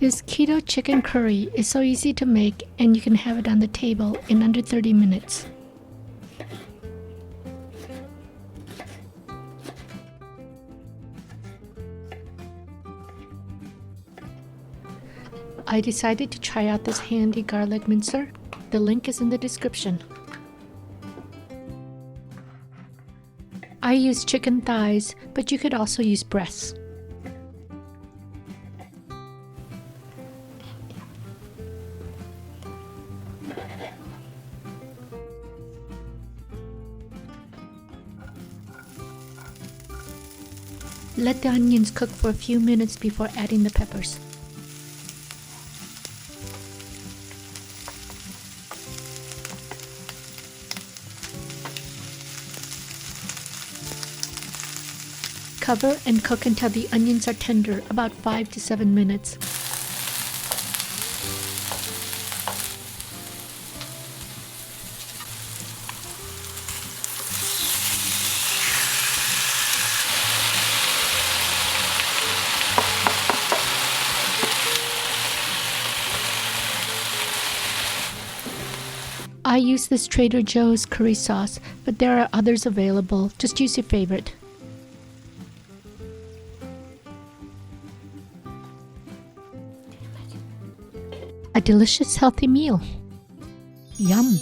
This keto chicken curry is so easy to make, and you can have it on the table in under 30 minutes. I decided to try out this handy garlic mincer. The link is in the description. I use chicken thighs, but you could also use breasts. Let the onions cook for a few minutes before adding the peppers. Cover and cook until the onions are tender, about 5 to 7 minutes. I use this Trader Joe's curry sauce, but there are others available. Just use your favorite. A delicious, healthy meal. Yum!